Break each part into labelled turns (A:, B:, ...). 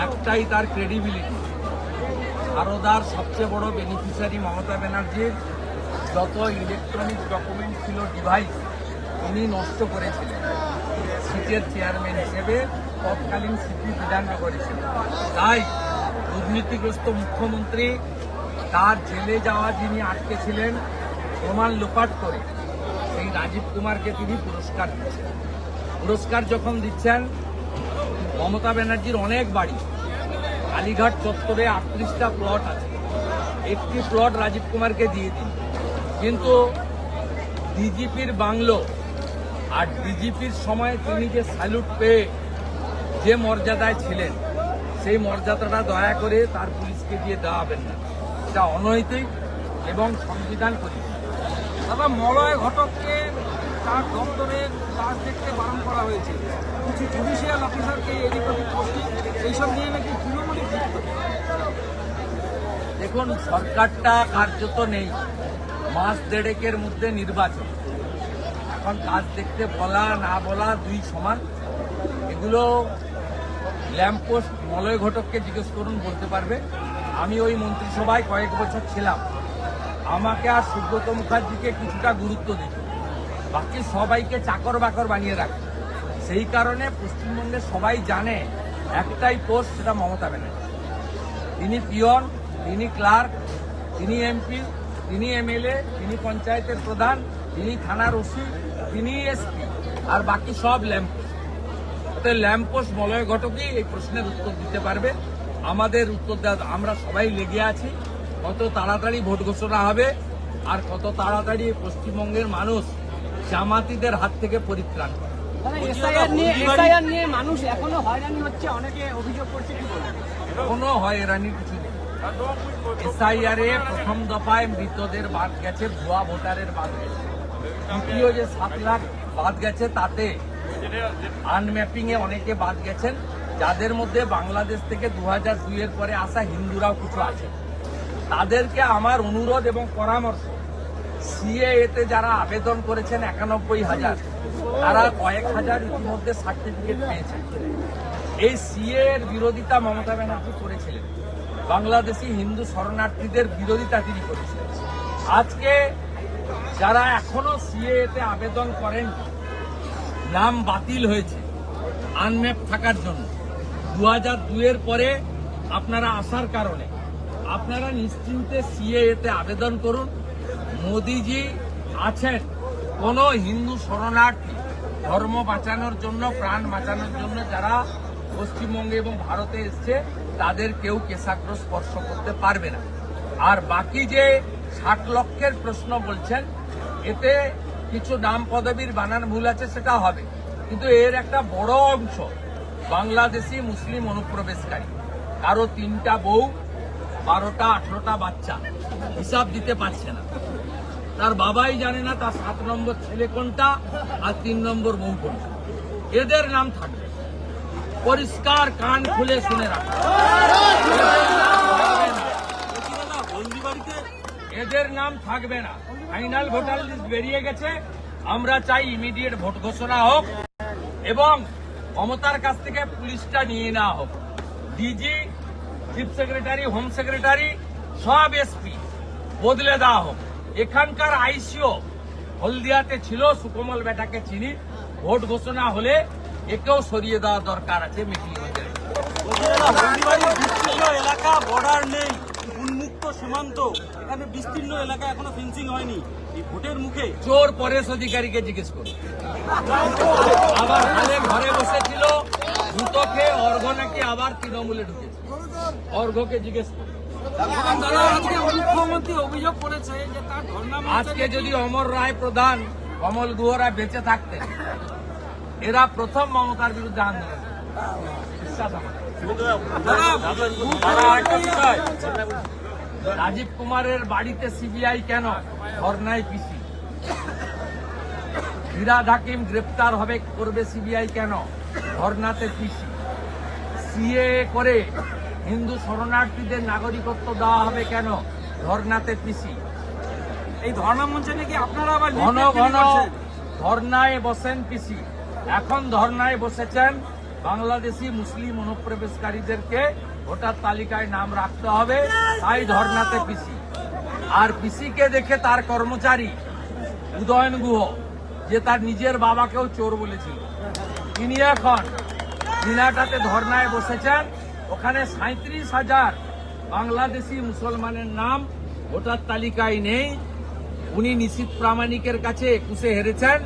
A: একটাই তার ক্রেডিবিলিটি। সারদার সবচেয়ে বড় বেনিফিশিয়ারি মমতা ব্যানার্জির যত ইলেকট্রনিক ডকুমেন্ট ছিল, ডিভাইস, তিনি নষ্ট করেছিলেন। সিটের চেয়ারম্যান হিসেবে তৎকালীন সিটি বিধাননগরে ছিলেন। তাই দুর্নীতিগ্রস্ত মুখ্যমন্ত্রী তার জেলে যাওয়া যিনি আটকে ছিলেন প্রমাণ লোপাট করে সেই রাজীব কুমারকে তিনি পুরস্কার দিচ্ছেন। পুরস্কার যখন দিচ্ছেন, মমতা ব্যানার্জির অনেক বাড়ি, কালীঘাট চত্বরে 38টা প্লট আছে, একটি প্লট রাজীব কুমারকে দিয়ে দিন। কিন্তু ডিজিপির বাংলো আর ডিজিপির সময় তিনি যে স্যালুট পেয়ে যে মর্যাদায় ছিলেন, সেই মর্যাদাটা দয়া করে তার পুলিশকে দিয়ে দেওয়া হবেন না। এটা অনৈতিক এবং সংবিধান করি।
B: দাদা, মলয় ঘটককে তার দপ্তরের কাজ দেখতে বারণ করা হয়েছে। কিছু জুডিশিয়াল অফিসারকে এদিক ওদিক পোস্টিং, এইসব নিয়ে নাকি তৃণমূলই যুক্ত।
A: দেখুন, সরকারটা কার্যত নেই, মাস দেড়েকের মধ্যে নির্বাচন। এখন কাজ দেখতে বলা না বলা দুই সমান। এগুলো ল্যাম্পপোস্ট মলয় ঘটককে জিজ্ঞেস করুন, বলতে পারবে। আমি ওই মন্ত্রিসভায় কয়েক বছর ছিলাম, আমাকে আর সুব্রত মুখার্জিকে কিছুটা গুরুত্ব দিত, বাকি সবাইকে চাকর বাকর বানিয়ে রাখে। সেই কারণে পশ্চিমবঙ্গে সবাই জানে একটাই পোস্ট, সেটা মমতা ব্যানার্জি। তিনি পিয়ন, তিনি ক্লার্ক, তিনি এমপি, তিনি এমএলএ, তিনি পঞ্চায়েতের প্রধান, তিনি থানার ওসি, তিনি এসপি, আর বাকি সব ল্যাম্পপোস্ট। ল্যাম্পপোস্ট মলয় ঘটকই এই প্রশ্নের উত্তর দিতে পারবে। আমাদের উত্তর দেওয়া, আমরা সবাই লেগে আছি কত তাড়াতাড়ি ভোট ঘোষণা হবে আর কত তাড়াতাড়ি পশ্চিমবঙ্গের মানুষ জামাতিদের হাত থেকে পরিত্রাণ পাবে।
B: এসআইআর নিয়ে মানুষ এখনো হয়রানি হচ্ছে, অনেকে অভিযোগ করছে। কি বলবেন?
A: কোনো হয়রানির কিছু নেই। এসআইআর এ প্রথম দফায় মৃতদের বাদ গেছে, ভুয়া ভোটারের বাদ গেছে। দ্বিতীয় যে 7 লাখ বাদ গেছে, তাতে আনম্যাপিং এ অনেকে বাদ গেছেন, যাদের মধ্যে বাংলাদেশ থেকে 2002 পরে আসা হিন্দুরাও কিছু আছে। তাদেরকে আমার অনুরোধ এবং পরামর্শ, সিএএতে যারা আবেদন করেছেন 91,000, তারা কয়েক হাজার ইতিমধ্যে সার্টিফিকেট পেয়েছেন। এই সিএ এর বিরোধিতা মমতা ব্যানার্জি করেছিলেন, বাংলাদেশি হিন্দু শরণার্থীদের বিরোধিতা তিনি করেছিলেন। আজকে যারা এখনো সিএএতে আবেদন করেন, নাম বাতিল হয়েছে আনম্যাপ থাকার জন্য, 2002 পরে আপনারা আসার কারণে আপনারা নিশ্চিন্তে সিএএতে আবেদন করুন। মোদিজি আছেন। কোন হিন্দু শরণার্থী ধর্ম বাঁচানোর জন্য, প্রাণ বাঁচানোর জন্য যারা পশ্চিমবঙ্গে এবং ভারতে এসছে, তাদের কেউ কেশাগ্র স্পর্শ করতে পারবে না। আর বাকি যে 60 লক্ষের প্রশ্ন বলছেন, এতে কিছু নাম পদবীর বানান ভুল আছে, সেটা হবে, কিন্তু এর একটা বড় অংশ বাংলাদেশি মুসলিম অনুপ্রবেশকারী। কারো 3টা বউ, 12টা 18টা বাচ্চা, হিসাব দিতে পারছে না। তার বাবাই জানে না তার 7 নম্বর ছেলে কোনটা আর 3 নম্বর বউ কোনটা। এদের নাম থাকবে, পরিষ্কার কান খুলে শুনে রাখা। এদের নাম থাকবে না। ফাইনাল ভোটার লিস্ট বেরিয়ে গেছে। আমরা চাই ইমিডিয়েট ভোট ঘোষণা হোক এবং মমতার কাছ থেকে পুলিশটা নিয়ে নেওয়া হোক। DG, chief secretary, home secretary, সব এসপি বদলে দেওয়া হোক। এখানকার আইসিও হলদিয়াতে ছিল, সুকমল বেটাকে চিনি, ভোট ঘোষণা হলে একেও সরিয়ে দেওয়া দরকার আছে। মিটিং
B: এলাকা, বর্ডার নেই, উন্মুক্ত সীমান্ত, এখানে বিস্তীর্ণ এলাকা, এখনো ফেন্সিং হয়নি। এই ভোটের মুখে
A: চোর পরেশ অধিকারীকে জিজ্ঞেস করুন। আবার হালে ঘরে বসেছিল, জুতো খেয়ে অর্ঘ নাকি আবার তৃণমূলে ঢুকেছে। অর্ঘকে জিজ্ঞেস করুন।
B: মুখ্যমন্ত্রী অভিযোগ করেছে যে তার ধর্ণা,
A: আজকে যদি অমর রায় প্রধান, কমল গুহরা বেঁচে থাকতেন, এরা প্রথম মমতার বিরুদ্ধে আন্দোলন। বিশ্বাস আমার। রাজীব কুমারের বাড়িতে সিবিআই কেন? ধর্নায় পিসি। ফিরহাদ হাকিম গ্রেপ্তার হবে, করবে সিবিআই কেন? ধর্নাতে পিসি। সিএ করে হিন্দু শরণার্থীদের নাগরিকত্ব দেওয়া হবে কেন? ধর্নাতে পিসি।
B: এই ধর্ণা মঞ্চে নাকি আপনারা আবার
A: ঘন ঘন ধর্নায় বসেন পিসি। এখন ধর্নায় বসেছেন বাংলাদেশি মুসলিম অনুপ্রবেশকারীদেরকে ভোটার তালিকায় নাম রাখতে হবে, তাই ধর্নাতে পিসি। আর পিসিকে দেখে তার কর্মচারী উদয়ন গুহ, যে তার নিজের বাবাকেও চোর বলেছিল, তিনি এখন দিনাটাতে ধর্নায় বসেছেন। ওখানে 37,000 বাংলাদেশি মুসলমানের নাম ভোটার তালিকায় নেই। উনি নিশীথ প্রামাণিকের কাছে 21-এ হেরেছেন,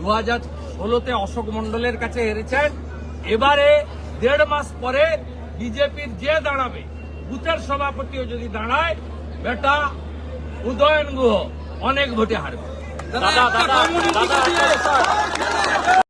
A: 2016-তে অশোক মণ্ডলের কাছে হেরেছেন। এবারে 1.5 মাস পরে বিজেপির যে দাঁড়াবে, বুথের সভাপতিও যদি দাঁড়ায়, বেটা উদয়ন গুহ অনেক ভোটে হারবে।
B: দাদা, একটা কমিউনিটি